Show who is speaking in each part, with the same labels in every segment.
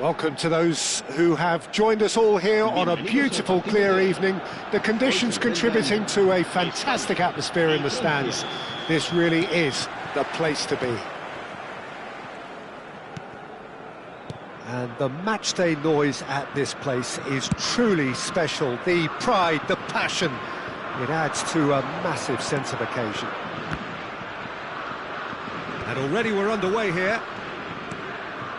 Speaker 1: Welcome to those who have joined us all here on a beautiful, clear evening. The conditions contributing to a fantastic atmosphere in the stands. This really is the place to be. And the matchday noise at this place is truly special. The pride, the passion, it adds to a massive sense of occasion. And already we're underway here.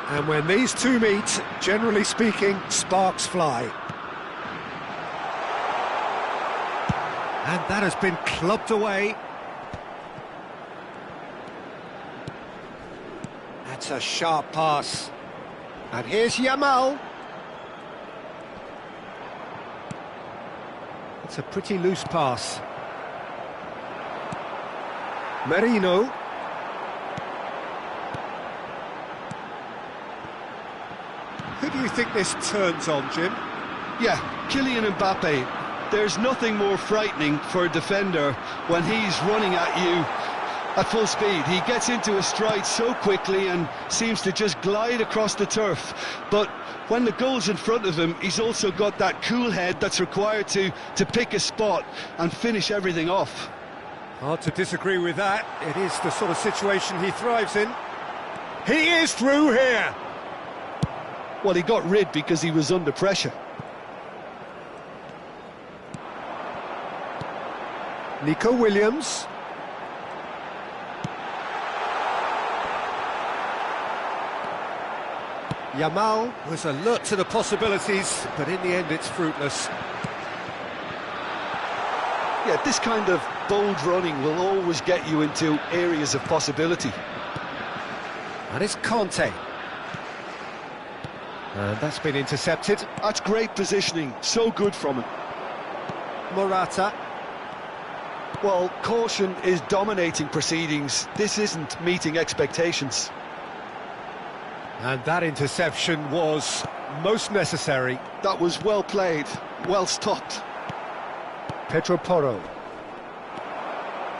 Speaker 1: And when these two meet, generally speaking, sparks fly. And that has been clubbed away. That's a sharp pass. And here's Yamal. It's a pretty loose pass. Merino. Who do you think this turns on, Jim?
Speaker 2: Yeah, Kylian Mbappe. There's nothing more frightening for a defender when he's running at you at full speed. He gets into a stride so quickly and seems to just glide across the turf. But when the goal's in front of him, he's also got that cool head that's required to pick a spot and finish everything off.
Speaker 1: Hard to disagree with that. It is the sort of situation he thrives in. He is through here.
Speaker 2: Well, he got rid because he was under pressure.
Speaker 1: Nico Williams. Yamal was alert to the possibilities, but in the end it's fruitless.
Speaker 2: Yeah, this kind of bold running will always get you into areas of possibility.
Speaker 1: And it's Conte. And that's been intercepted.
Speaker 2: That's great positioning, so good from him.
Speaker 1: Morata.
Speaker 2: Well, caution is dominating proceedings. This isn't meeting expectations.
Speaker 1: And that interception was most necessary.
Speaker 2: That was well played, well stopped.
Speaker 1: Pedro Porro.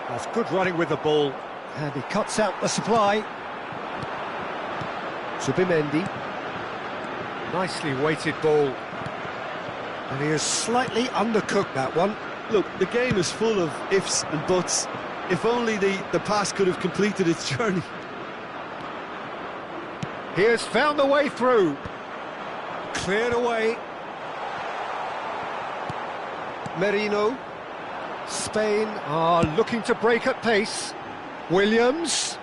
Speaker 1: That's good running with the ball. And he cuts out the supply. Zubimendi. Nicely weighted ball. And he has slightly undercooked that one.
Speaker 2: Look, the game is full of ifs and buts. If only the pass could have completed its journey.
Speaker 1: He has found the way through. Cleared away. Merino. Spain are looking to break at pace. Williams.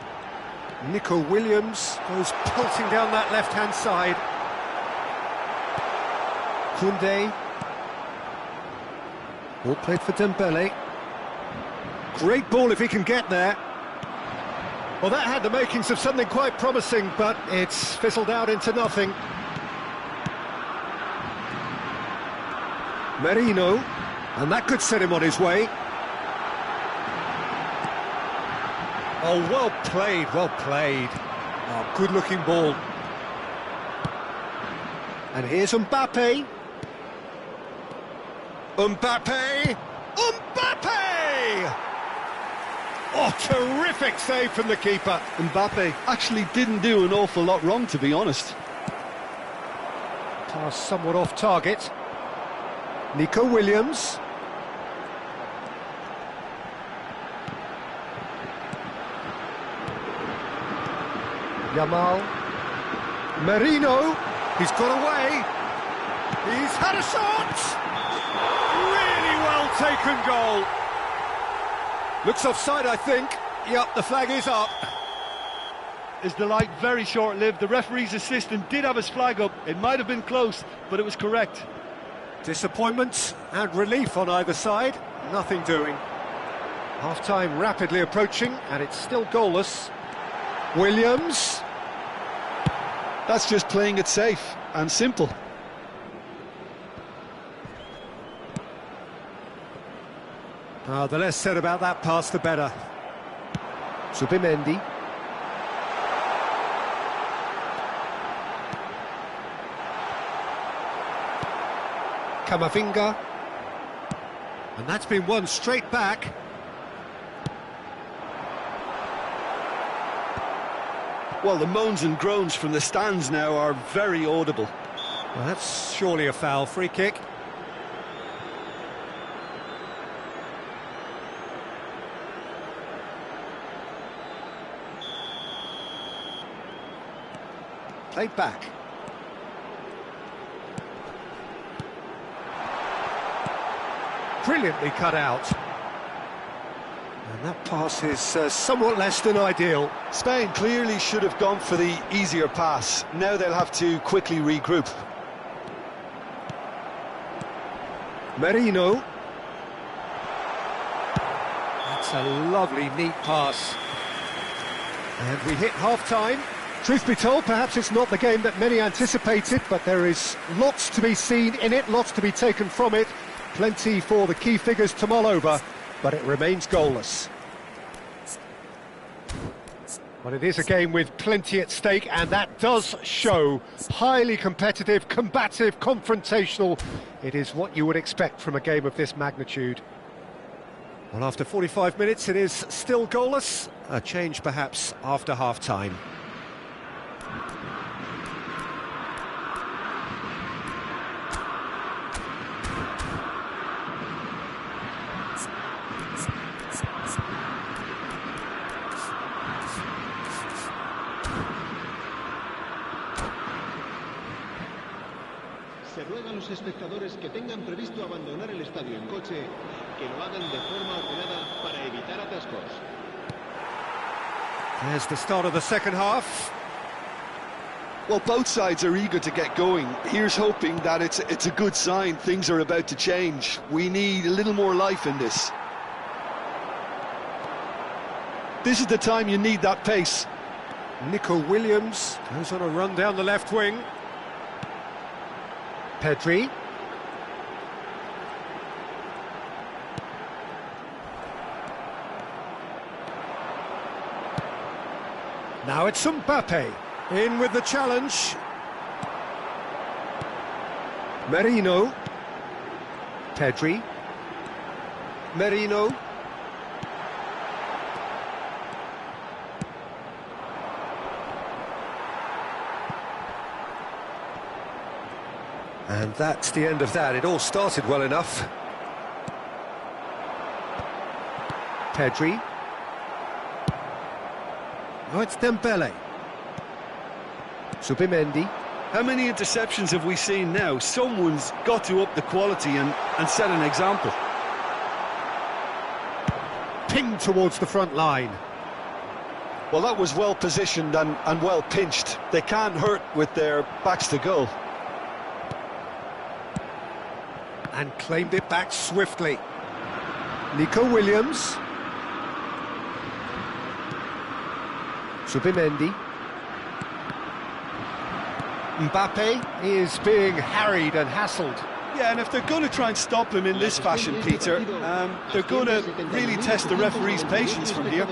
Speaker 1: Nico Williams goes pulsing down that left-hand side. Koundé. Ball played for Dembele. Great ball if he can get there. Well, that had the makings of something quite promising, but it's fizzled out into nothing. Merino, and that could set him on his way. Oh, well played, well played. Oh, good-looking ball. And here's Mbappe. Mbappe! Mbappe! Oh, terrific save from the keeper.
Speaker 2: Mbappe actually didn't do an awful lot wrong, to be honest.
Speaker 1: Pass somewhat off target. Nico Williams. Yamal. Merino. He's got away. He's had a shot. Really well taken goal. Looks offside, I think. Yep, the flag is up.
Speaker 2: His delight very short-lived. The referee's assistant did have his flag up. It might have been close, but it was correct.
Speaker 1: Disappointment and relief on either side. Nothing doing. Half-time rapidly approaching, and it's still goalless. Williams.
Speaker 2: That's just playing it safe and simple.
Speaker 1: The less said about that pass, the better. Zubimendi. Camavinga. And that's been won straight back.
Speaker 2: Well, the moans and groans from the stands now are very audible.
Speaker 1: Well, that's surely a foul. Free kick. Played back. Brilliantly cut out. And that pass is somewhat less than ideal.
Speaker 2: Spain clearly should have gone for the easier pass. Now they'll have to quickly regroup.
Speaker 1: Merino. That's a lovely, neat pass. And we hit half-time. Truth be told, perhaps it's not the game that many anticipated, but there is lots to be seen in it, lots to be taken from it. Plenty for the key figures to mull over, but it remains goalless. But it is a game with plenty at stake, and that does show. Highly competitive, combative, confrontational. It is what you would expect from a game of this magnitude. Well, after 45 minutes, it is still goalless. A change, perhaps, after half-time.
Speaker 3: Se ruega a los espectadores que tengan previsto abandonar el estadio en coche, que lo hagan de forma ordenada para evitar atascos.
Speaker 1: There's the start of the second half.
Speaker 2: Well, both sides are eager to get going. Here's hoping that it's a good sign. Things are about to change. We need a little more life in this. This is the time you need that pace.
Speaker 1: Nico Williams goes on a run down the left wing. Pedri. Now it's Mbappe. In with the challenge. Merino. Pedri. Merino. And that's the end of that. It all started well enough. Pedri. Oh, it's Dembele. Subimendi.
Speaker 2: How many interceptions have we seen now? Someone's got to up the quality and set an example.
Speaker 1: Pinged towards the front line.
Speaker 2: Well, that was well positioned and well pinched. They can't hurt with their backs to goal.
Speaker 1: And claimed it back swiftly. Nico Williams. Subimendi. Mbappe is being harried and hassled.
Speaker 2: Yeah, and if they're going to try and stop him in this fashion, Peter, they're going to really test the referee's patience from here.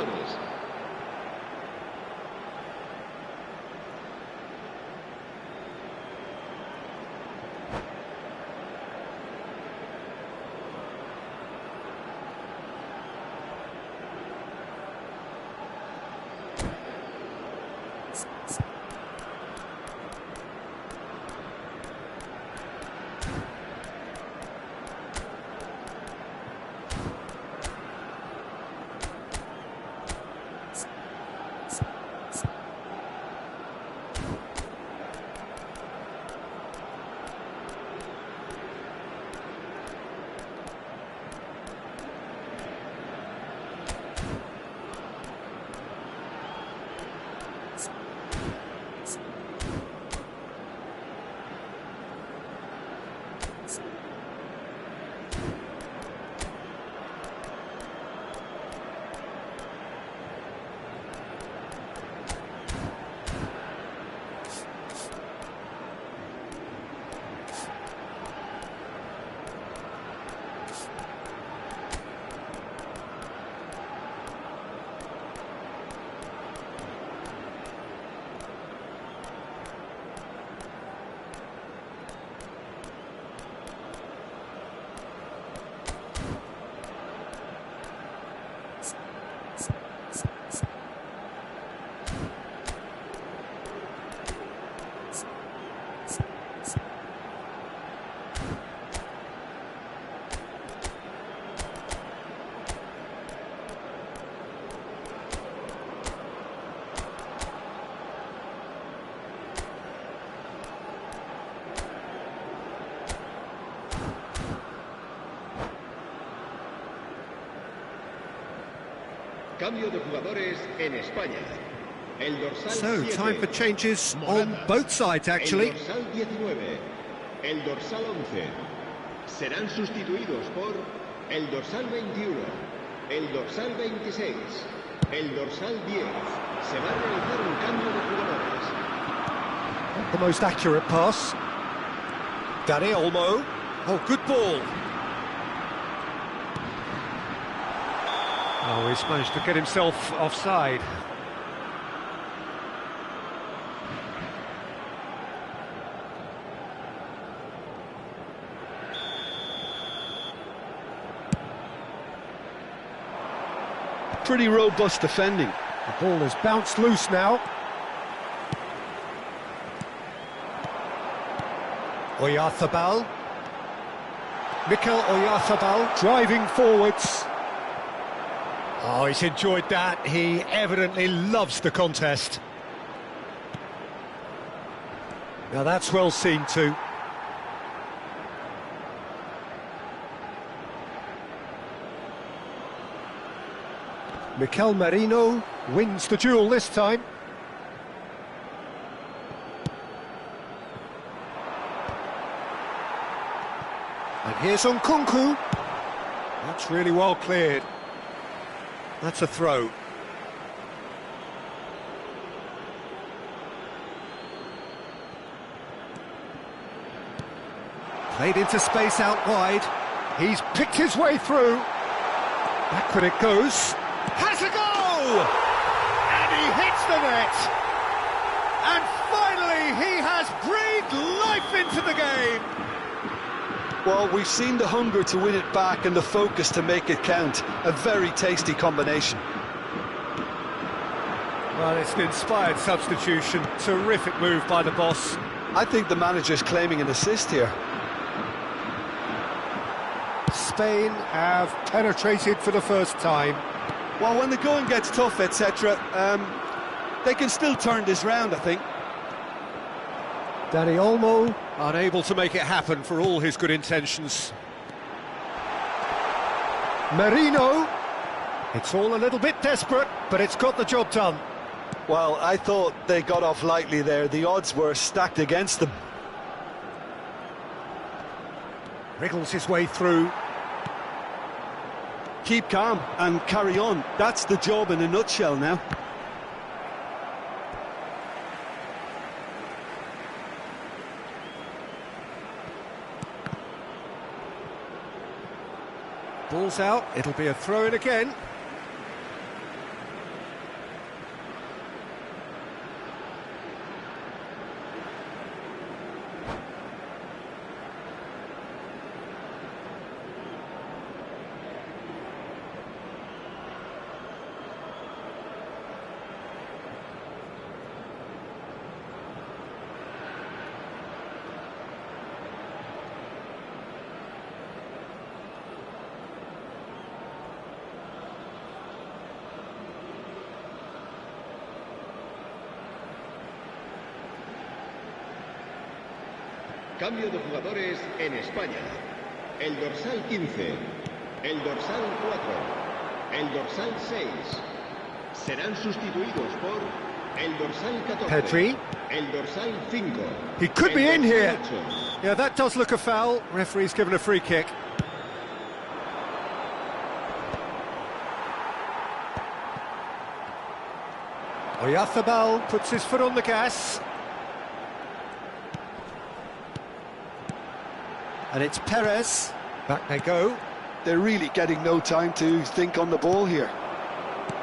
Speaker 3: Cambio de jugadores en España. El dorsal
Speaker 1: So,
Speaker 3: 7,
Speaker 1: time for changes on
Speaker 3: Moratas.
Speaker 1: both sides, actually.
Speaker 3: El dorsal 19, el dorsal 11. Serán sustituidos por el dorsal 21, el dorsal 26, el dorsal 10. Se va a realizar un cambio de jugadores.
Speaker 1: The most accurate pass. Dani Olmo. Oh, good ball. Oh, he's managed to get himself offside.
Speaker 2: Pretty robust defending.
Speaker 1: The ball has bounced loose now. Oyarzabal. Mikel Oyarzabal driving forwards. Oh, he's enjoyed that. He evidently loves the contest. Now that's well seen too. Mikel Merino wins the duel this time. And here's Nkunku. That's really well cleared. That's a throw. Played into space out wide. He's picked his way through. Backward it goes. Has a go! And he hits the net. And finally he has breathed life into the game.
Speaker 2: Well, we've seen the hunger to win it back and the focus to make it count. A very tasty combination.
Speaker 1: Well, it's an inspired substitution. Terrific move by the boss.
Speaker 2: I think the manager's claiming an assist here.
Speaker 1: Spain have penetrated for the first time.
Speaker 2: Well, when the going gets tough, etc., they can still turn this round, I think.
Speaker 1: Dani Olmo unable to make it happen for all his good intentions. Merino. It's all a little bit desperate, but it's got the job done.
Speaker 2: Well, I thought they got off lightly there. The odds were stacked against them.
Speaker 1: Wriggles his way through.
Speaker 2: Keep calm and carry on. That's the job in a nutshell now.
Speaker 1: Ball's out, it'll be a throw-in again.
Speaker 3: Cambio de jugadores en España. El dorsal 15, el dorsal 4, el dorsal 6. Serán sustituidos por el dorsal 14,
Speaker 1: Pedri.
Speaker 3: el dorsal 5.
Speaker 1: He could be in here.
Speaker 3: 8.
Speaker 1: Yeah, that does look a foul. Referee's given a free kick. Oyarzabal puts his foot on the gas. And it's Perez. Back they go.
Speaker 2: They're really getting no time to think on the ball here.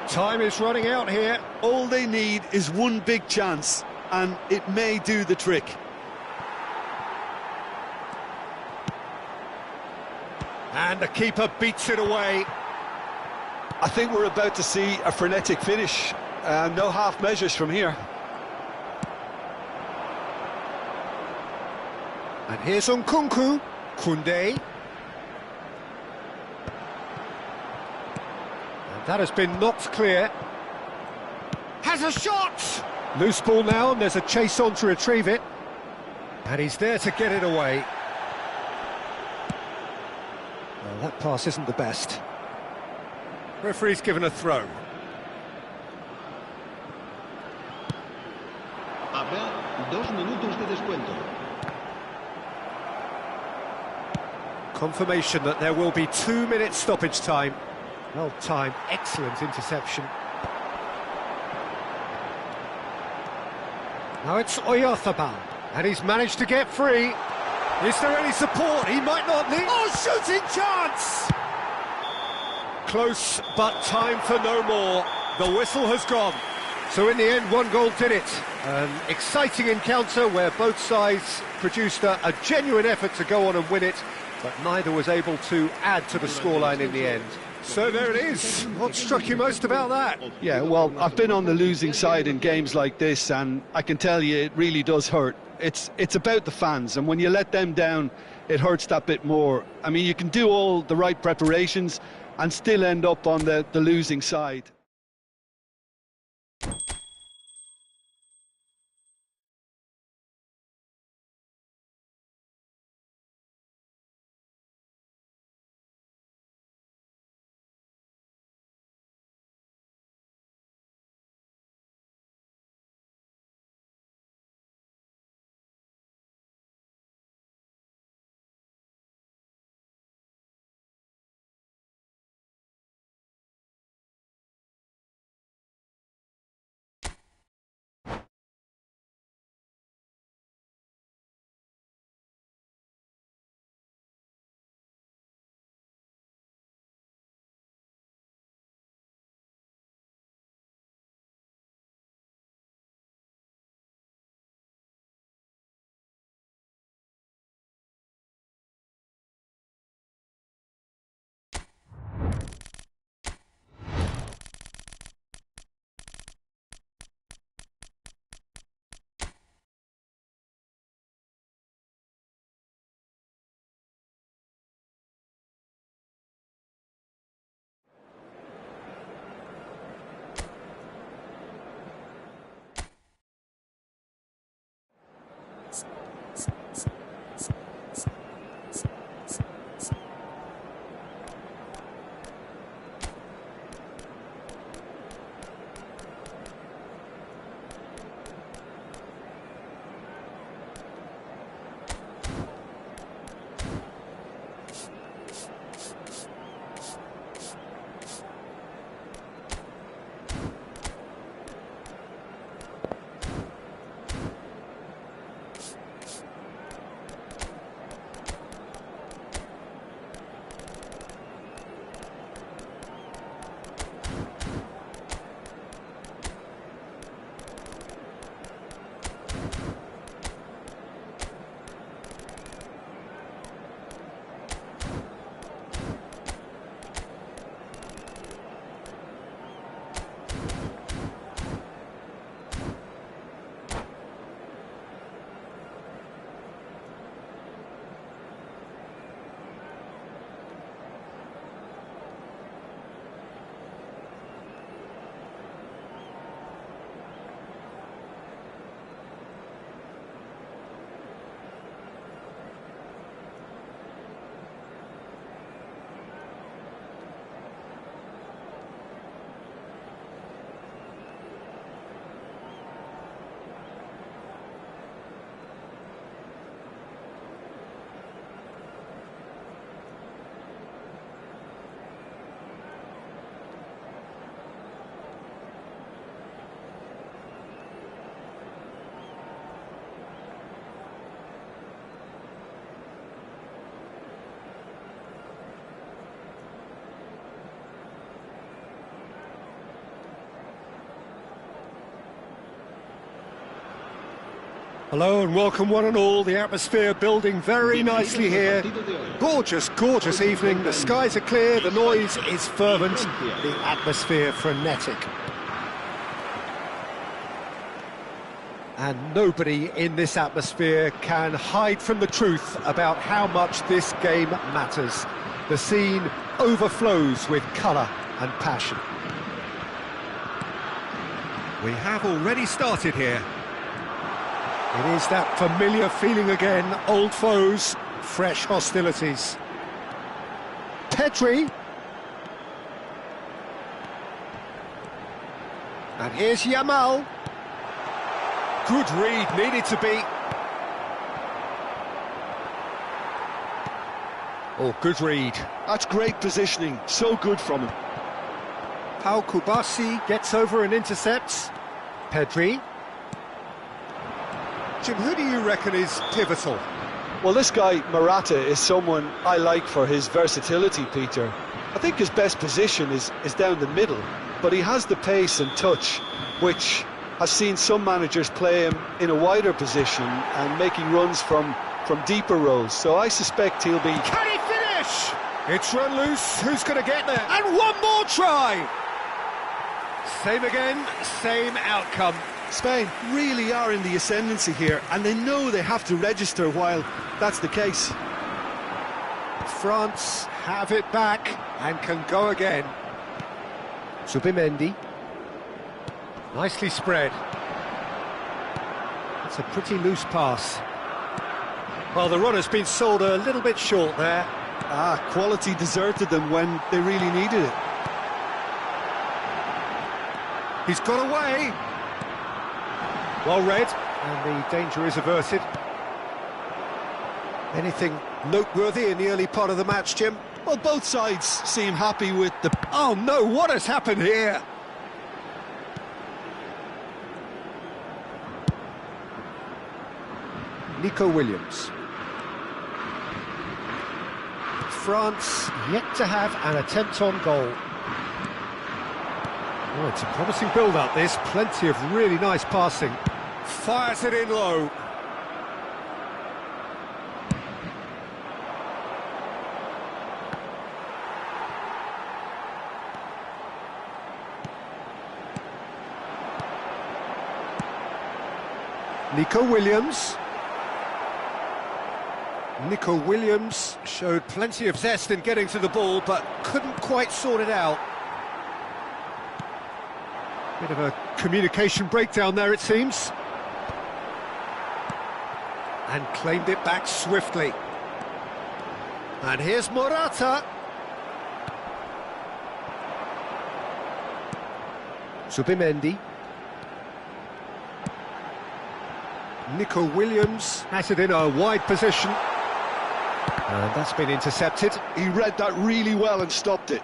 Speaker 1: Time is running out here.
Speaker 2: All they need is one big chance, and it may do the trick.
Speaker 1: And the keeper beats it away.
Speaker 2: I think we're about to see a frenetic finish. No half measures from here.
Speaker 1: And here's Nkunku. Koundé. And that has been knocked clear. Has a shot! Loose ball now, and there's a chase on to retrieve it. And he's there to get it away. Well, that pass isn't the best. Referee's given a throw.
Speaker 3: descuento.
Speaker 1: Confirmation that there will be 2 minutes stoppage time. Well timed, excellent interception. Now it's Oyarzabal, and he's managed to get free. Is there any support? He might not need... Oh, shooting chance! Close, but time for no more. The whistle has gone. So in the end, 1 goal did it. An exciting encounter where both sides produced a genuine effort to go on and win it, but neither was able to add to the scoreline in the end. So there it is. What struck you most about that?
Speaker 2: Yeah, well, I've been on the losing side in games like this, and I can tell you it really does hurt. It's about the fans, and when you let them down, it hurts that bit more. I mean, you can do all the right preparations and still end up on the losing side.
Speaker 1: Hello and welcome one and all. The atmosphere building very nicely here. Gorgeous, gorgeous evening. The skies are clear, the noise is fervent, the atmosphere frenetic. And nobody in this atmosphere can hide from the truth about how much this game matters. The scene overflows with colour and passion. We have already started here. It is that familiar feeling again, old foes, fresh hostilities. Pedri. And here's Yamal. Good read, needed to be. Oh, good read.
Speaker 2: That's great positioning, so good from him.
Speaker 1: Pau Kubasi gets over and intercepts. Pedri. Jim, who do you reckon is pivotal?
Speaker 2: Well, this guy, Morata, is someone I like for his versatility, Peter. I think his best position is down the middle, but he has the pace and touch, which has seen some managers play him in a wider position and making runs from deeper rows. So I suspect he'll be...
Speaker 1: Can he finish? It's run loose. Who's going to get there? And one more try! Same again, same outcome.
Speaker 2: Spain really are in the ascendancy here, and they know they have to register while that's the case.
Speaker 1: France have it back and can go again. Zubimendi. Nicely spread. It's a pretty loose pass. Well, the runner's been sold a little bit short there.
Speaker 2: Quality deserted them when they really needed it.
Speaker 1: He's got away. Well read, and the danger is averted. Anything noteworthy in the early part of the match, Jim?
Speaker 2: Well, both sides seem happy with the...
Speaker 1: Oh no, what has happened here? Nico Williams. France yet to have an attempt on goal. Oh, it's a promising build-up, this. Plenty of really nice passing. Fires it in low. Nico Williams. Nico Williams showed plenty of zest in getting to the ball, but couldn't quite sort it out. Bit of a communication breakdown there, it seems. And claimed it back swiftly. And here's Morata. Zubimendi. Nico Williams has it in a wide position. And that's been intercepted.
Speaker 2: He read that really well and stopped it.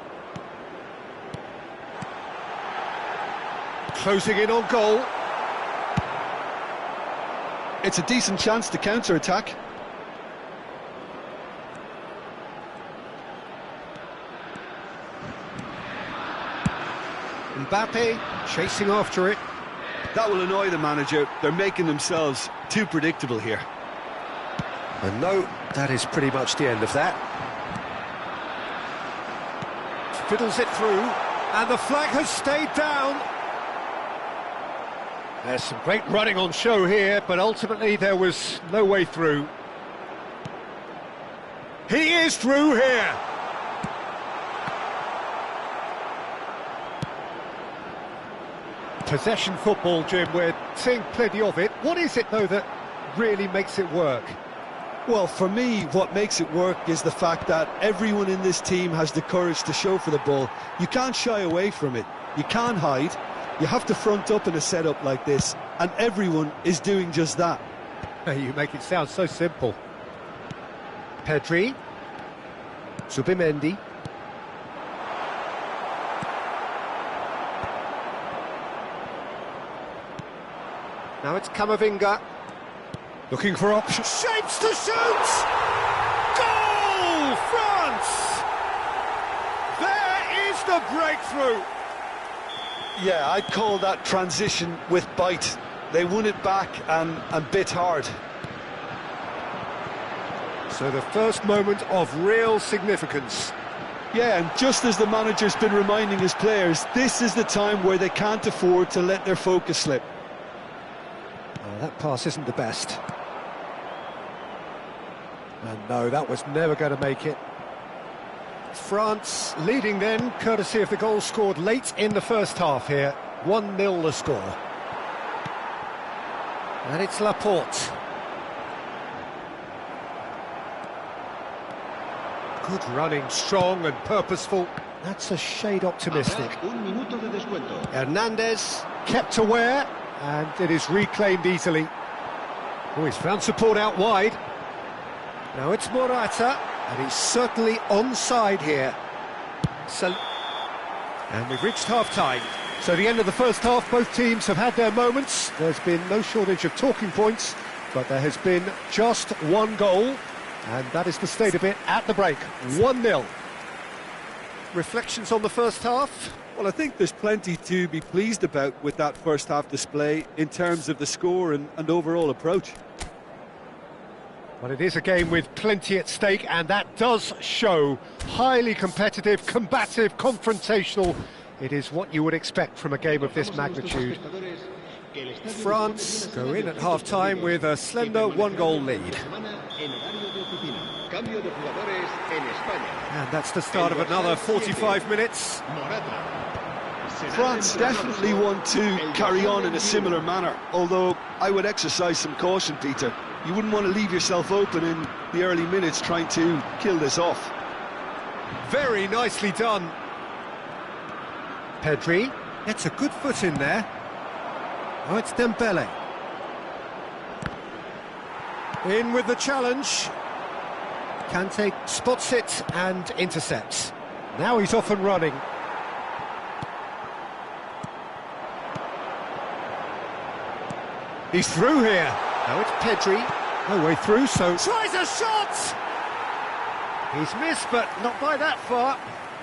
Speaker 1: Closing in on goal.
Speaker 2: It's a decent chance to counter-attack.
Speaker 1: Mbappe chasing after it.
Speaker 2: That will annoy the manager. They're making themselves too predictable here.
Speaker 1: And no, that is pretty much the end of that. Fiddles it through, and the flag has stayed down. There's some great running on show here, but ultimately there was no way through. He is through here. Possession football, Jim, we're seeing plenty of it. What is it, though, that really makes it work?
Speaker 2: Well, for me, what makes it work is the fact that everyone in this team has the courage to show for the ball. You can't shy away from it. You can't hide. You have to front up in a setup like this, and everyone is doing just that.
Speaker 1: You make it sound so simple. Pedri. Zubimendi. Now it's Camavinga. Looking for options. Shapes to shoot! Goal! France! There is the breakthrough!
Speaker 2: Yeah, I'd call that transition with bite. They won it back and bit hard.
Speaker 1: So the first moment of real significance.
Speaker 2: Yeah, and just as the manager's been reminding his players, this is the time where they can't afford to let their focus slip.
Speaker 1: That pass isn't the best. And no, that was never going to make it. France leading then, courtesy of the goal scored late in the first half here. 1-0 the score. And it's Laporte. Good running, strong and purposeful. That's a shade optimistic. Hernandez kept aware, and it is reclaimed easily. Oh, he's found support out wide. Now it's Morata. And he's certainly onside here. And we've reached half-time. So the end of the first half, both teams have had their moments. There's been no shortage of talking points, but there has been just one goal, and that is the state of it at the break. 1-0. Reflections on the first half?
Speaker 2: Well, I think there's plenty to be pleased about with that first half display in terms of the score and overall approach.
Speaker 1: Well, it is a game with plenty at stake, and that does show. Highly competitive, combative, confrontational. It is what you would expect from a game of this magnitude. France go in at half-time with a slender one-goal lead. And that's the start of another 45 minutes.
Speaker 2: France definitely want to carry on in a similar manner, although I would exercise some caution, Peter. You wouldn't want to leave yourself open in the early minutes trying to kill this off.
Speaker 1: Very nicely done. Pedri gets a good foot in there. Oh, it's Dembele. In with the challenge. Kante spots it and intercepts. Now he's off and running. He's through here. Now it's Pedri. No way through, so... Tries a shot! He's missed, but not by that far.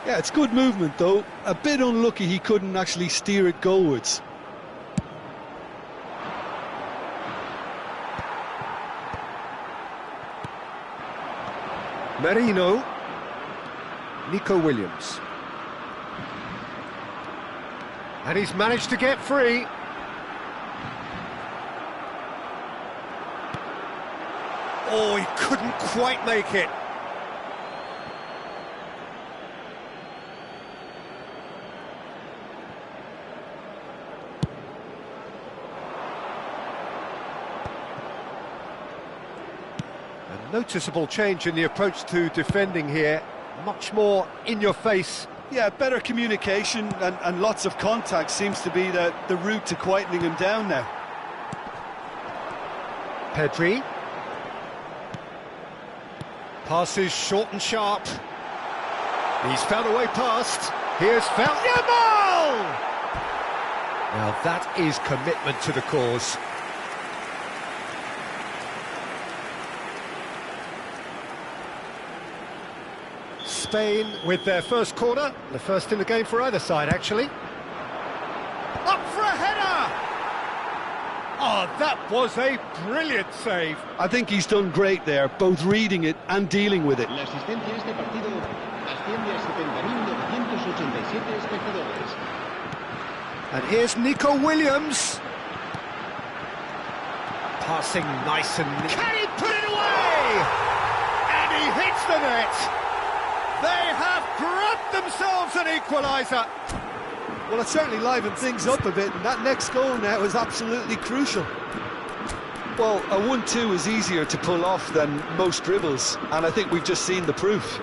Speaker 2: Yeah, it's good movement, though. A bit unlucky he couldn't actually steer it goalwards.
Speaker 1: Merino. Nico Williams. And he's managed to get free. Oh, he couldn't quite make it. A noticeable change in the approach to defending here. Much more in your face.
Speaker 2: Yeah, better communication and lots of contact seems to be the route to quietening him down now.
Speaker 1: Pedri. Passes short and sharp. He's found a way past. Here's Yamal! Now that is commitment to the cause. Spain with their first corner, the first in the game for either side, actually. Up for a header! Oh, that was a brilliant save.
Speaker 2: I think he's done great there, both reading it and dealing with it.
Speaker 3: La asistencia a este partido asciende a 70.987 espectadores.
Speaker 1: And here's Nico Williams. Passing nice and... Can he put it away? And he hits the net. They have grabbed themselves an equaliser.
Speaker 2: Well, it certainly livened things up a bit, and that next goal now is absolutely crucial. Well, a 1-2 is easier to pull off than most dribbles, and I think we've just seen the proof.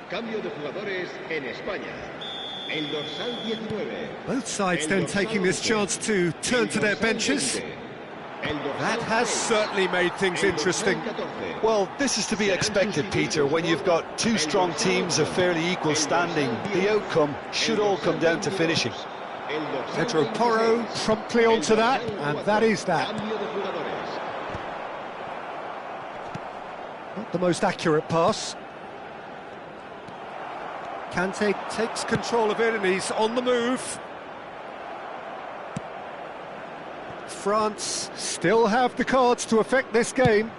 Speaker 3: Cambio de jugadores en España. El dorsal 19.
Speaker 1: Both sides then taking this chance to turn to their benches. That has certainly made things interesting.
Speaker 2: Well, this is to be expected, Peter, when you've got two strong teams of fairly equal standing. The outcome should all come down to finishing.
Speaker 1: Pedro Porro promptly onto that, and that is that. Not the most accurate pass. Kante takes control of it and he's on the move. France still have the cards to affect this game.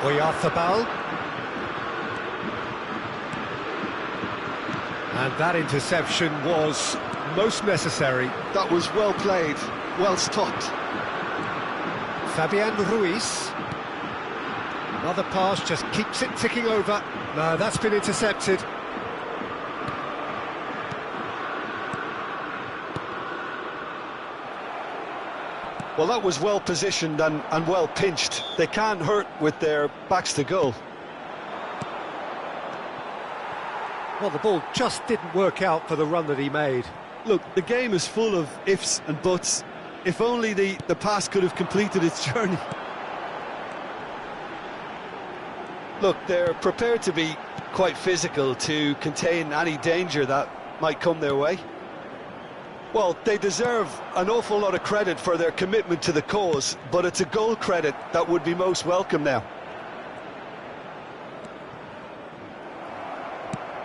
Speaker 1: Oyarzabal. And that interception was most necessary.
Speaker 2: That was well played, well stopped.
Speaker 1: Fabian Ruiz. Another pass just keeps it ticking over. No, that's been intercepted.
Speaker 2: Well, that was well positioned and well pinched. They can't hurt with their backs to goal.
Speaker 1: Well, the ball just didn't work out for the run that he made.
Speaker 2: Look, the game is full of ifs and buts. If only the pass could have completed its journey. Look, they're prepared to be quite physical to contain any danger that might come their way. Well, they deserve an awful lot of credit for their commitment to the cause, but it's a goal credit that would be most welcome now.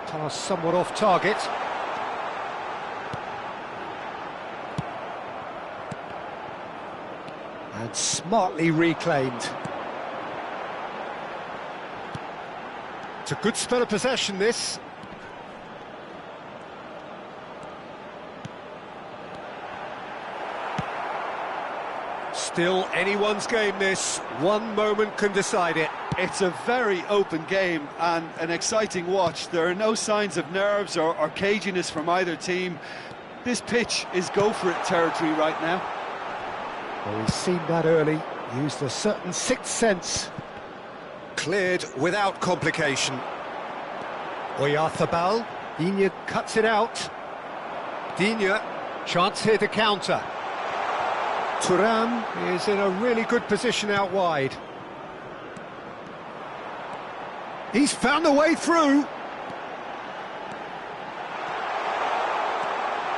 Speaker 1: Pass somewhat off target. And smartly reclaimed. It's a good spell of possession, this. Still anyone's game, this. One moment can decide it.
Speaker 2: It's a very open game and an exciting watch. There are no signs of nerves or caginess from either team. This pitch is go-for-it territory right now.
Speaker 1: Well, he's seen that early, used a certain sixth sense. Cleared without complication. Oyarzabal, Digne cuts it out. Digne, chance here to counter. Thuram is in a really good position out wide. He's found a way through.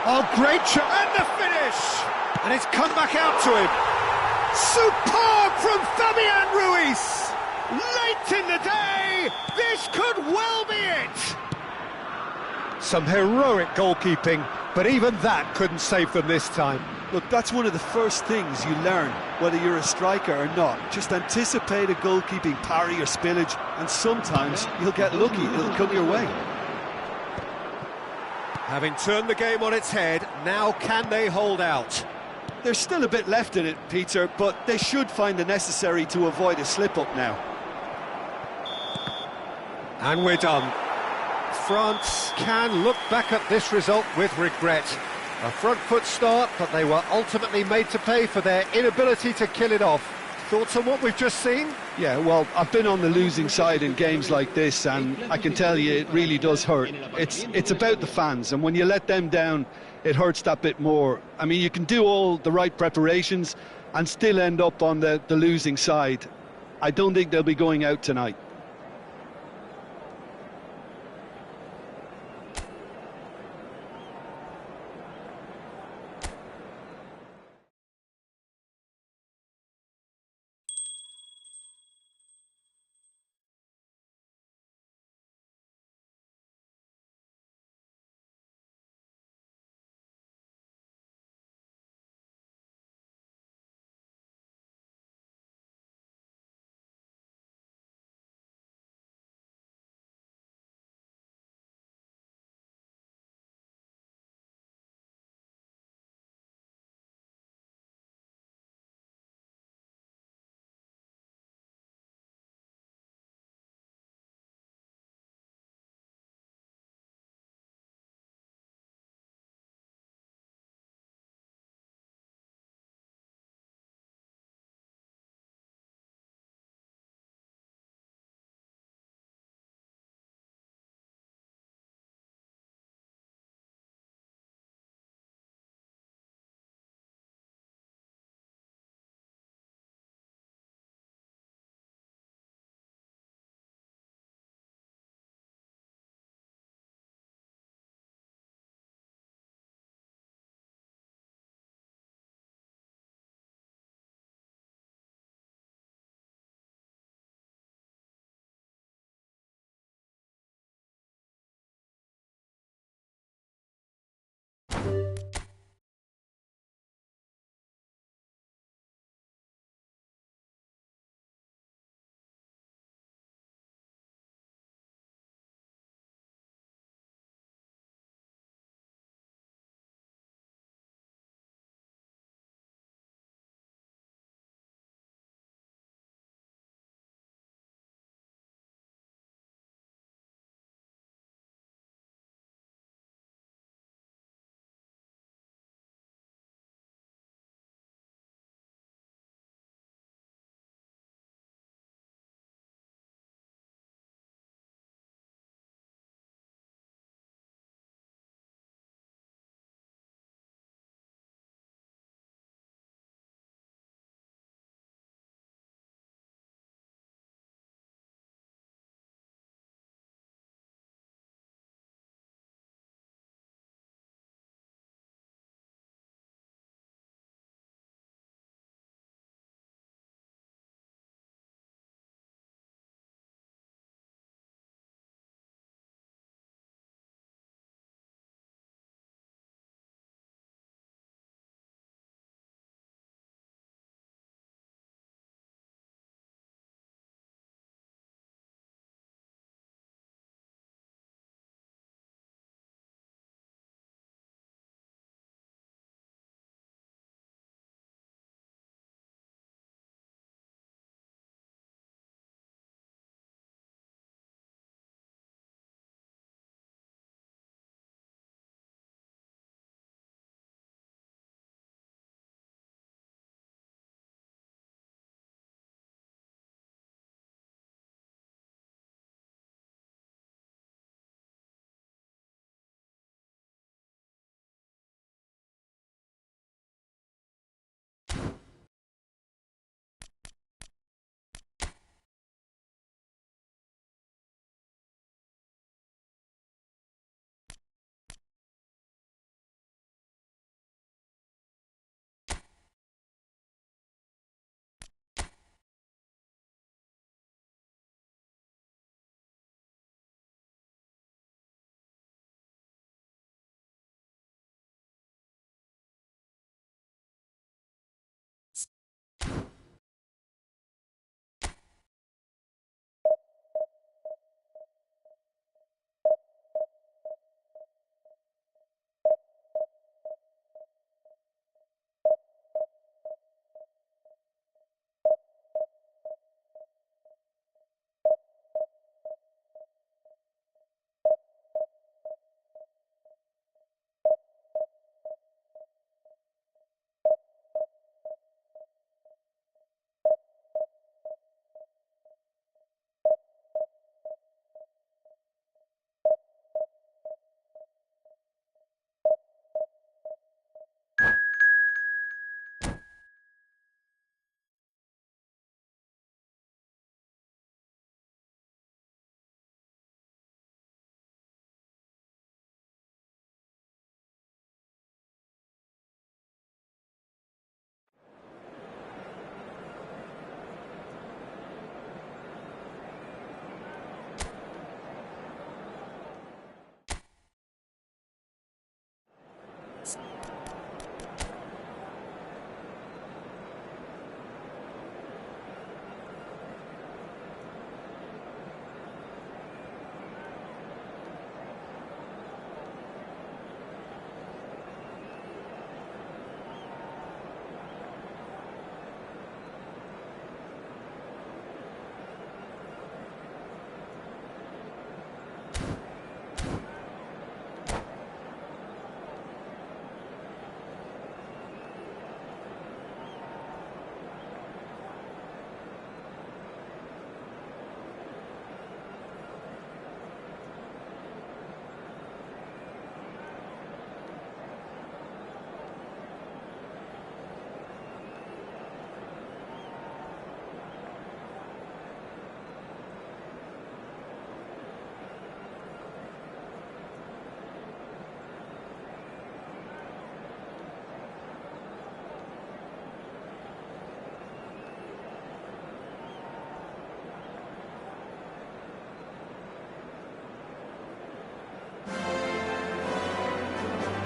Speaker 1: Oh, great shot, and the finish! And it's come back out to him. Superb from Fabian Ruiz! Late in the day, this could well be it! Some heroic goalkeeping, but even that couldn't save them this time.
Speaker 2: Look, that's one of the first things you learn, whether you're a striker or not. Just anticipate a goalkeeping parry or spillage, and sometimes you'll get lucky, it'll come your way.
Speaker 1: Having turned the game on its head, now can they hold out?
Speaker 2: There's still a bit left in it, Peter, but they should find the necessary to avoid a slip-up now.
Speaker 1: And we're done. France can look back at this result with regret. A front foot start, but they were ultimately made to pay for their inability to kill it off. Thoughts on what we've just seen?
Speaker 2: Yeah, well, I've been on the losing side in games like this, and I can tell you it really does hurt. It's about the fans, and when you let them down, it hurts that bit more. I mean, you can do all the right preparations and still end up on the losing side. I don't think they'll be going out tonight.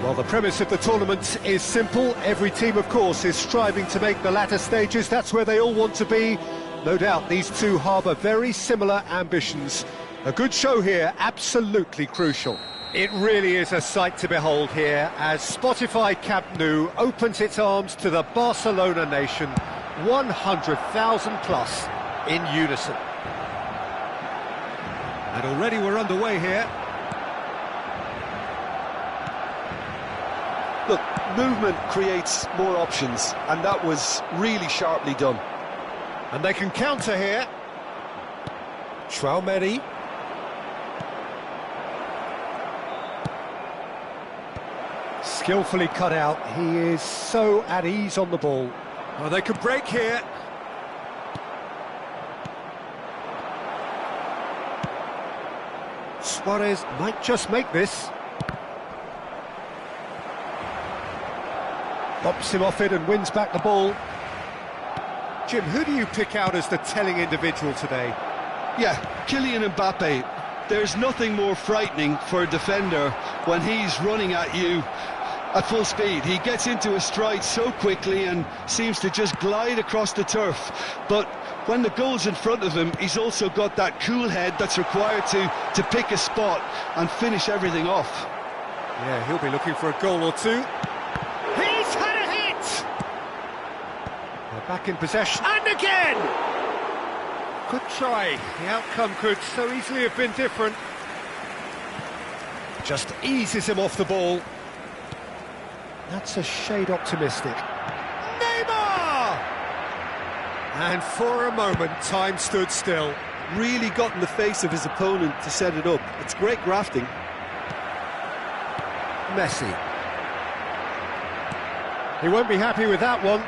Speaker 1: Well, the premise of the tournament is simple. Every team, of course, is striving to make the latter stages. That's where they all want to be. No doubt these two harbour very similar ambitions. A good show here, absolutely crucial. It really is a sight to behold here as Spotify Camp Nou opens its arms to the Barcelona nation, 100,000 plus in unison. And already we're underway here.
Speaker 2: Look, movement creates more options, and that was really sharply done.
Speaker 1: And they can counter here. Traumeri. Skillfully cut out. He is so at ease on the ball. Oh, they could break here. Suarez might just make this. Bops him off it and wins back the ball. Jim, who do you pick out as the telling individual today?
Speaker 2: Yeah, Kylian Mbappe. There's nothing more frightening for a defender when he's running at you at full speed. He gets into a stride so quickly and seems to just glide across the turf. But when the goal's in front of him, he's also got that cool head that's required to pick a spot and finish everything off.
Speaker 1: Yeah, he'll be looking for a goal or two. He's had a hit! They're back in possession. And again! Good try. The outcome could so easily have been different. Just eases him off the ball. That's a shade optimistic. Neymar! And for a moment, time stood still.
Speaker 2: Really got in the face of his opponent to set it up. It's great grafting.
Speaker 1: Messi. He won't be happy with that one.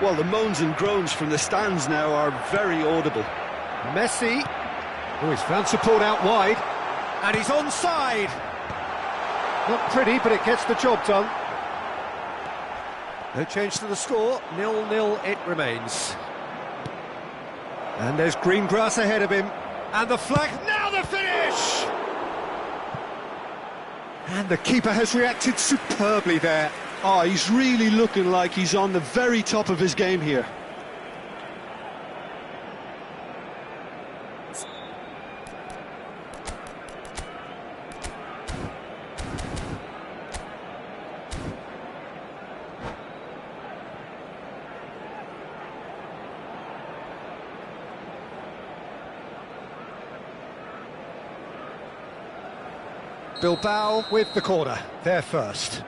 Speaker 2: Well, the moans and groans from the stands now are very audible.
Speaker 1: Messi. Oh, he's found support out wide. And he's onside. Not pretty, but it gets the job done. No change to the score. 0-0 it remains. And there's green grass ahead of him. And the flag. Now the finish! And the keeper has reacted superbly there.
Speaker 2: Oh, he's really looking like he's on the very top of his game here.
Speaker 1: Bilbao with the corner, they're first.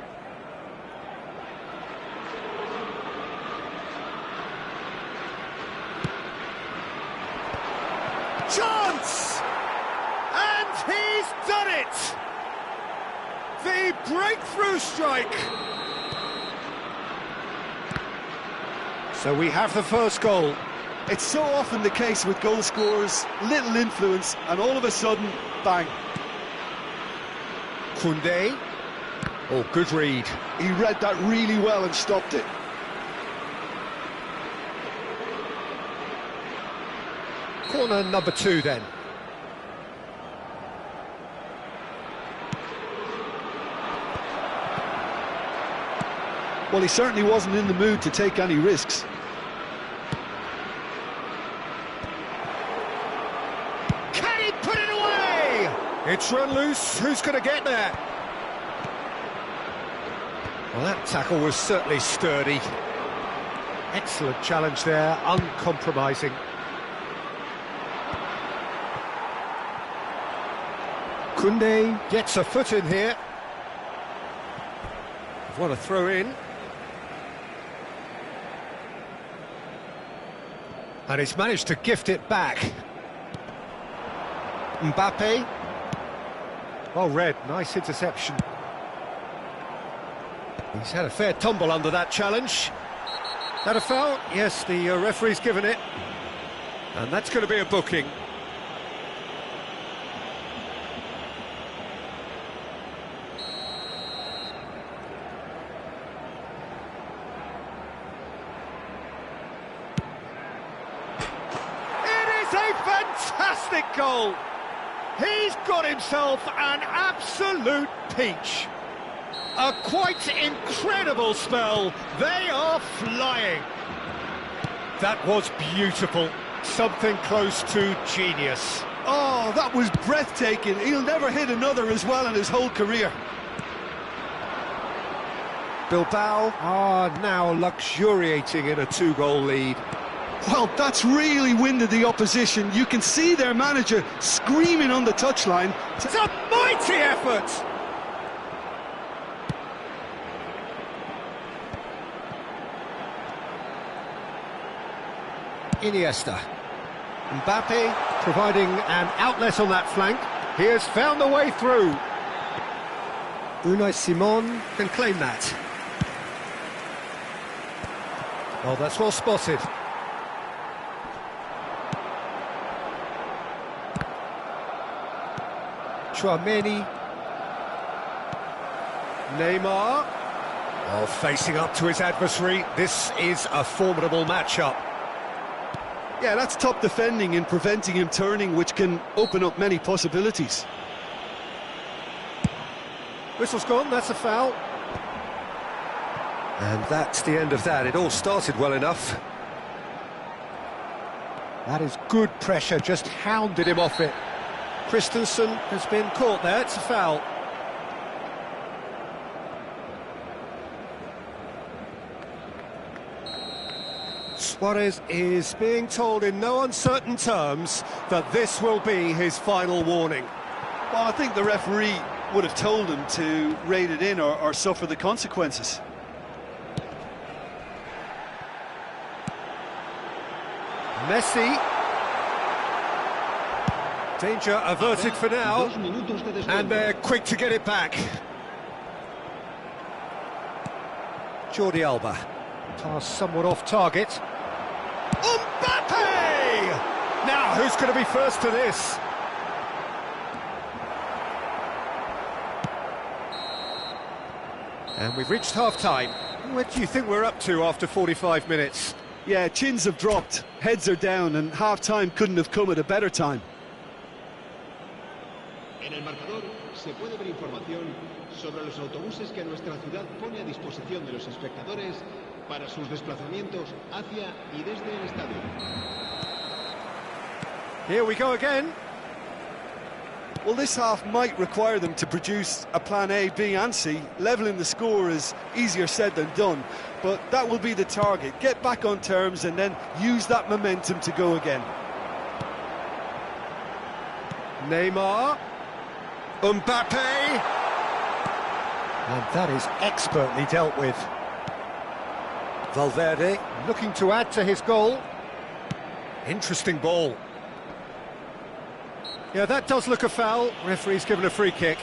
Speaker 1: Chance! And he's done it! The breakthrough strike! So we have the first goal.
Speaker 2: It's so often the case with goal scorers, little influence, and all of a sudden, bang.
Speaker 1: Koundé. Oh, good read.
Speaker 2: He read that really well and stopped it.
Speaker 1: Corner number 2 then.
Speaker 2: Well, he certainly wasn't in the mood to take any risks.
Speaker 1: Can he put it away? It's run loose. Who's going to get there? Well, that tackle was certainly sturdy. Excellent challenge there, uncompromising. Koundé gets a foot in here. What a throw in. And he's managed to gift it back. Mbappe. Well read, nice interception. He's had a fair tumble under that challenge. That a foul? Yes, the referee's given it. And that's going to be a booking. It is a fantastic goal! He's He's got himself an absolute peach. A quite incredible spell. They are flying. That was beautiful. Something close to genius.
Speaker 2: Oh, that was breathtaking. He'll never hit another as well in his whole career.
Speaker 1: Bilbao are now luxuriating in a 2-goal lead.
Speaker 2: Well, that's really winded the opposition. You can see their manager screaming on the touchline.
Speaker 1: It's a mighty effort! Iniesta. Mbappe providing an outlet on that flank. He has found the way through. Unai Simon can claim that. Oh, that's well spotted. Chouameni. Neymar. Oh, facing up to his adversary. This is a formidable matchup.
Speaker 2: Yeah, that's top defending and preventing him turning, which can open up many possibilities.
Speaker 1: Whistle's gone, that's a foul. And that's the end of that. It all started well enough. That is good pressure, just hounded him off it. Christensen has been caught there, it's a foul. Suarez is being told in no uncertain terms that this will be his final warning.
Speaker 2: Well, I think the referee would have told him to rein it in or suffer the consequences.
Speaker 1: Messi. Danger averted for now, and they're quick to get it back. Jordi Alba. Pass somewhat off target. Mbappe! Now, who's going to be first to this? And we've reached half-time. What do you think we're up to after 45 minutes?
Speaker 2: Yeah, chins have dropped, heads are down, and half-time couldn't have come at a better time.
Speaker 3: En el marcador se puede ver información sobre los autobuses que nuestra ciudad pone a disposición de los espectadores para sus desplazamientos hacia y desde el estadio.
Speaker 1: Here we go again.
Speaker 2: Well, this half might require them to produce a plan A, B and C. Levelling the score is easier said than done, but that will be the target. Get back on terms and then use that momentum to go again.
Speaker 1: Neymar. Mbappe. And that is expertly dealt with. Valverde looking to add to his goal. Interesting ball. Yeah, that does look a foul. Referee's given a free kick.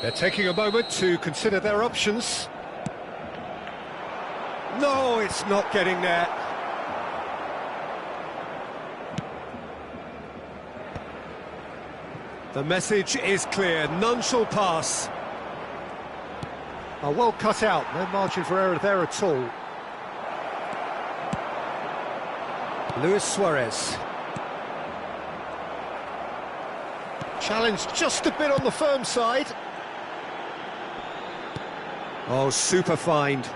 Speaker 1: They're taking a moment to consider their options. No, it's not getting there. The message is clear, none shall pass. Oh, well cut out, no margin for error there at all. Luis Suarez. Challenged just a bit on the firm side. Oh, super find.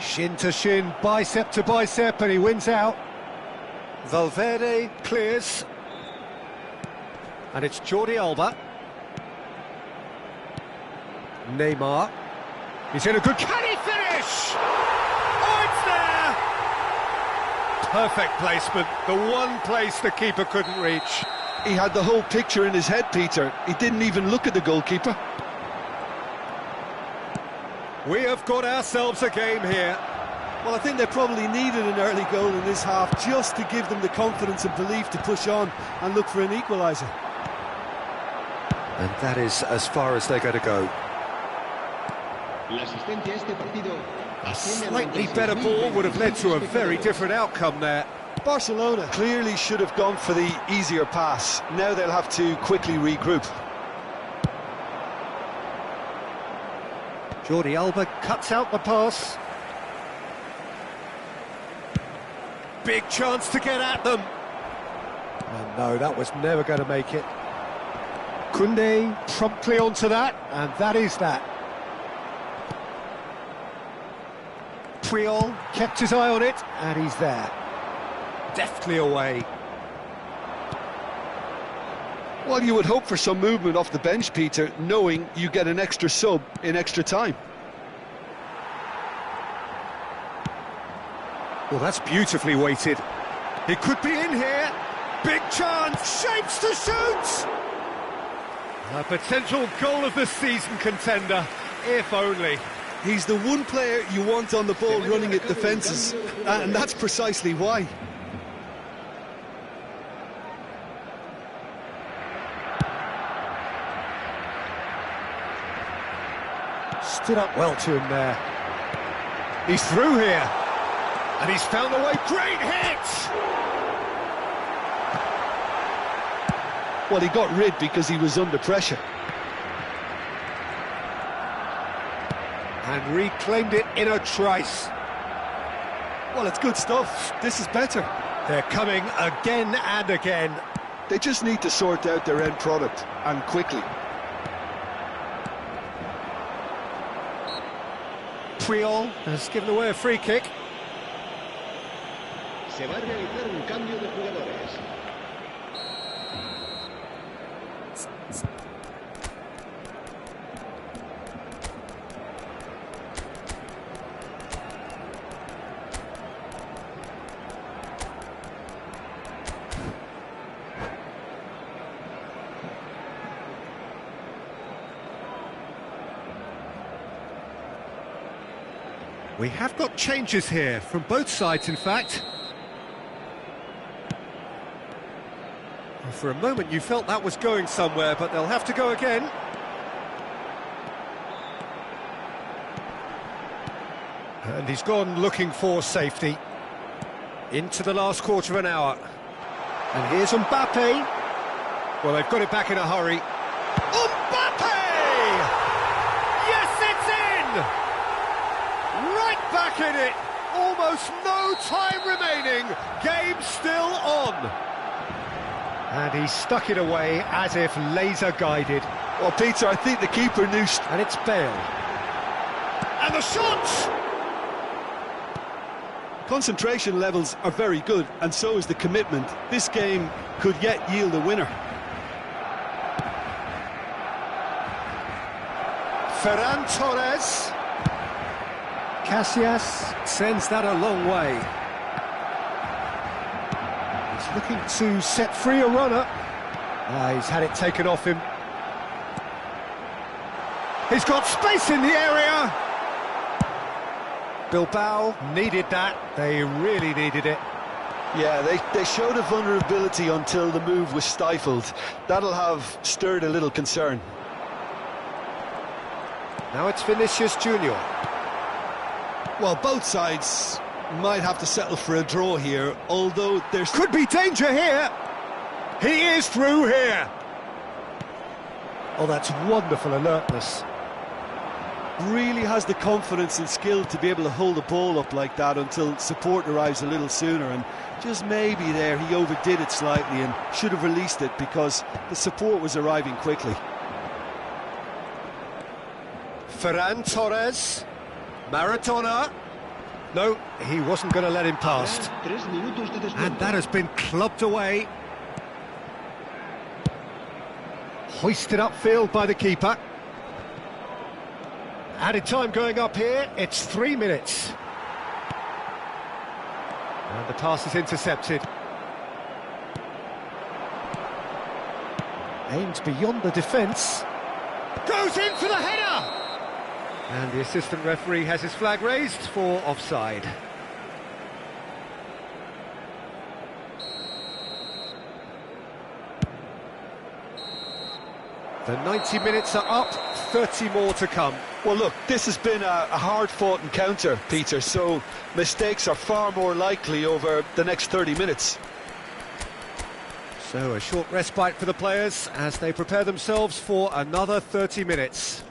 Speaker 1: Shin to shin, bicep to bicep, and he wins out. Valverde clears. And it's Jordi Alba. Neymar. He's in a good... Can he finish? Oh, it's there! Perfect placement. The one place the keeper couldn't reach.
Speaker 2: He had the whole picture in his head, Peter. He didn't even look at the goalkeeper.
Speaker 1: We have got ourselves a game here.
Speaker 2: Well, I think they probably needed an early goal in this half just to give them the confidence and belief to push on and look for an equaliser.
Speaker 1: And that is as far as they're going to go. A slightly better ball would have led to a very different outcome there.
Speaker 2: Barcelona clearly should have gone for the easier pass. Now they'll have to quickly regroup.
Speaker 1: Jordi Alba cuts out the pass. Big chance to get at them. And no, that was never going to make it. Koundé promptly onto that, and that is that. Puyol kept his eye on it, and he's there. Deftly away.
Speaker 2: Well, you would hope for some movement off the bench, Peter, knowing you get an extra sub in extra time.
Speaker 1: Well, that's beautifully weighted. He could be in here. Big chance, shapes to shoot! A potential goal of the season contender, if only.
Speaker 2: He's the one player you want on the ball running at defences, and that's precisely why.
Speaker 1: Stood up well to him there. He's through here. And he's found the way. Great hit!
Speaker 2: Well, he got rid because he was under pressure.
Speaker 1: And reclaimed it in a trice.
Speaker 2: Well, it's good stuff. This is better.
Speaker 1: They're coming again and again.
Speaker 2: They just need to sort out their end product, and quickly.
Speaker 1: Puyol has given away a free kick.
Speaker 3: Se va a realizar un cambio de jugadores.
Speaker 1: We have got changes here, from both sides in fact. For a moment you felt that was going somewhere, but they'll have to go again. And he's gone looking for safety. Into the last quarter of an hour. And here's Mbappe. Well, they've got it back in a hurry. Mbappe! Yes, it's in! Right back in it. Almost no time remaining. Game still on. And he stuck it away as if laser-guided.
Speaker 2: Well, Peter, I think the keeper knew...
Speaker 1: And it's Bale. And the shot!
Speaker 2: Concentration levels are very good, and so is the commitment. This game could yet yield a winner.
Speaker 1: Ferran Torres. Casillas sends that a long way. He's looking to set free a runner. He's had it taken off him. He's got space in the area. Bilbao needed that. They really needed it.
Speaker 2: Yeah, they showed a vulnerability until the move was stifled. That'll have stirred a little concern.
Speaker 1: Now it's Vinicius Junior.
Speaker 2: Well, both sides might have to settle for a draw here, although there's...
Speaker 1: Could be danger here! He is through here! Oh, that's wonderful alertness.
Speaker 2: Really has the confidence and skill to be able to hold the ball up like that until support arrives a little sooner, and just maybe there he overdid it slightly and should have released it because the support was arriving quickly.
Speaker 1: Ferran Torres. Maradona. No, he wasn't going to let him past. And that has been clubbed away. Hoisted upfield by the keeper. Added time going up here, it's 3 minutes. And the pass is intercepted. Aims beyond the defence. Goes in for the header! And the assistant referee has his flag raised for offside. The 90 minutes are up, 30 more to come.
Speaker 2: Well, look, this has been a hard-fought encounter, Peter, so mistakes are far more likely over the next 30 minutes.
Speaker 1: So a short respite for the players as they prepare themselves for another 30 minutes.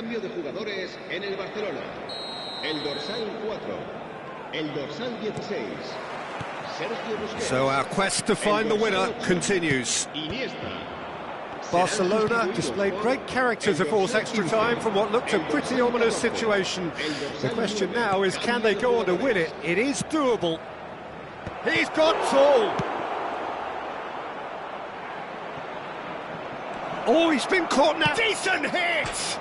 Speaker 3: Cambio de jugadores en el Barcelona. El dorsal 4. El dorsal 16. Sergio Busquets.
Speaker 1: So our quest to find the winner continues.
Speaker 3: Iniesta.
Speaker 1: Barcelona displayed great character to force extra time from what looked a pretty ominous situation. The question now is, can they go on to win it? It is doable. He's got tall. Oh, he's been caught now. Decent hit!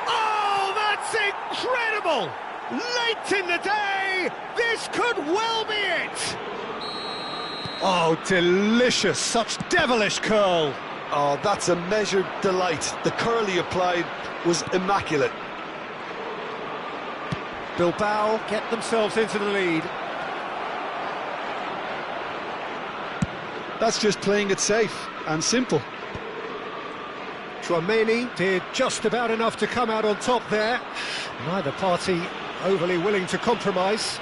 Speaker 1: Oh, that's incredible! Late in the day, this could well be it! Oh, delicious, such devilish curl.
Speaker 2: Oh, that's a measured delight. The curl he applied was immaculate.
Speaker 1: Bilbao get themselves into the lead.
Speaker 2: That's just playing it safe and simple.
Speaker 1: Tchouaméni did just about enough to come out on top there. Neither party overly willing to compromise.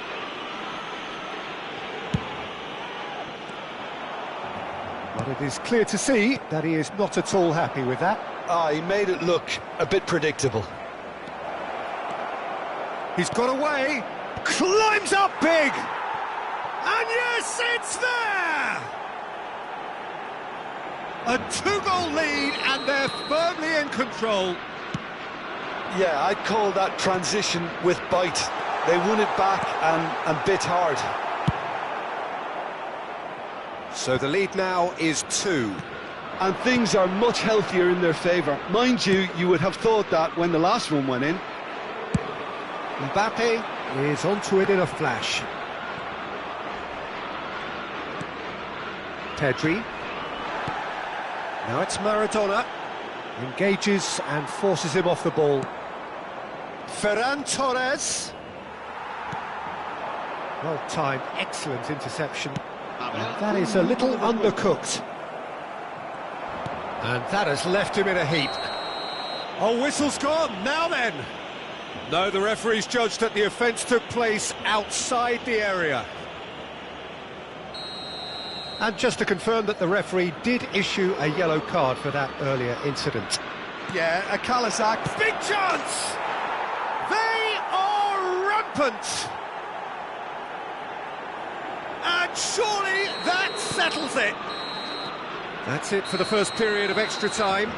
Speaker 1: But it is clear to see that he is not at all happy with that.
Speaker 2: He made it look a bit predictable.
Speaker 1: He's got away, climbs up big, and yes, it's there! A two-goal lead, and they're firmly in control.
Speaker 2: Yeah, I'd call that transition with bite. They won it back and bit hard.
Speaker 1: So the lead now is 2.
Speaker 2: And things are much healthier in their favour. Mind you, you would have thought that when the last one went in.
Speaker 1: Mbappe is onto it in a flash. Pedri. Now it's Maradona. Engages and forces him off the ball. Ferran Torres. Well timed, excellent interception. And that is a little undercooked. And that has left him in a heap. Oh, whistle's gone, now then! No, the referee's judged that the offence took place outside the area. And just to confirm that the referee did issue a yellow card for that earlier incident.
Speaker 2: Yeah, a callous act.
Speaker 1: Big chance! They are rampant! And surely that settles it. That's it for the first period of extra time.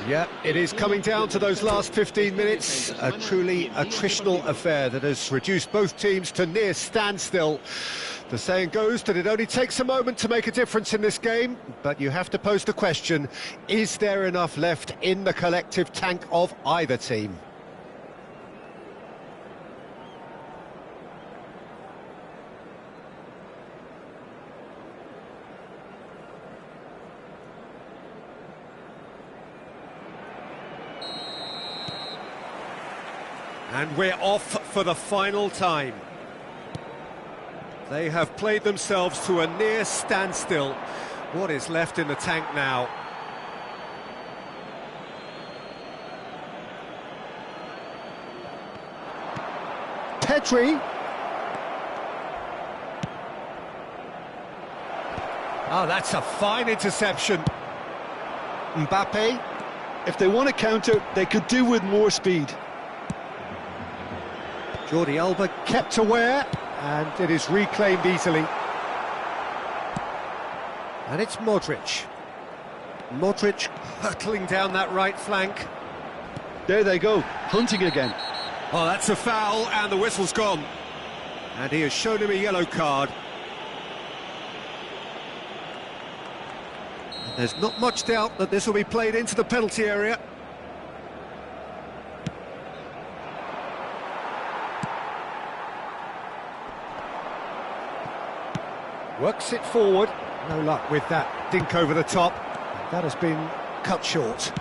Speaker 1: Yeah, it is coming down to those last 15 minutes. A truly attritional affair that has reduced both teams to near standstill. The saying goes that it only takes a moment to make a difference in this game, but you have to pose the question, is there enough left in the collective tank of either team? And we're off for the final time. They have played themselves to a near standstill. What is left in the tank now? Pedri. Oh, that's a fine interception. Mbappe.
Speaker 2: If they want to counter, they could do with more speed.
Speaker 1: Jordi Alba kept aware, and it is reclaimed easily. And it's Modric. Modric hurtling down that right flank.
Speaker 2: There they go, hunting again.
Speaker 1: Oh, that's a foul, and the whistle's gone. And he has shown him a yellow card. And there's not much doubt that this will be played into the penalty area. Works it forward. No luck with that dink over the top. That has been cut short.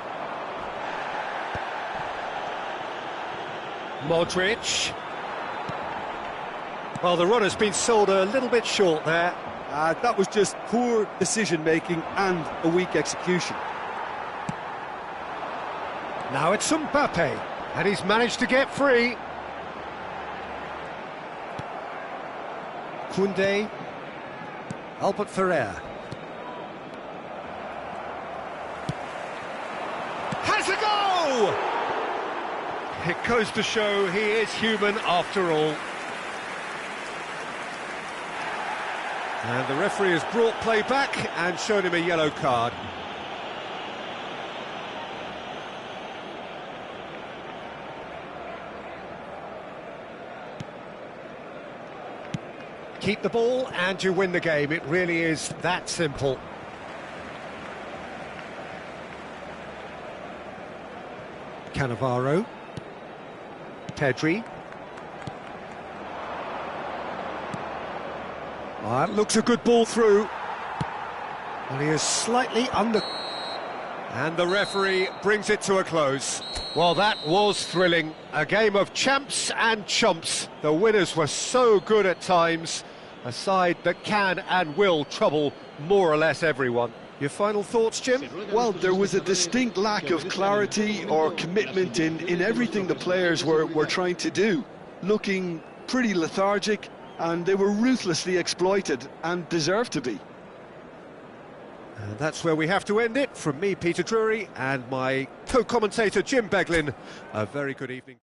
Speaker 1: Modric. Well, the run has been sold a little bit short there.
Speaker 2: That was just poor decision-making and a weak execution.
Speaker 1: Now it's Mbappe, and he's managed to get free. Koundé. Albert Ferrer. there's a goal! It goes to show he is human after all. And the referee has brought play back and shown him a yellow card. Keep the ball and you win the game. It really is that simple. Cannavaro. Pedri. That looks a good ball through. Well, he is slightly under... And the referee brings it to a close. Well, that was thrilling. A game of champs and chumps. The winners were so good at times. A side that can and will trouble more or less everyone. Your final thoughts, Jim?
Speaker 2: Well, there was a distinct lack of clarity or commitment in everything the players were trying to do. Looking pretty lethargic, and they were ruthlessly exploited and deserved to be.
Speaker 1: And that's where we have to end it. From me, Peter Drury, and my co-commentator, Jim Beglin, a very good evening.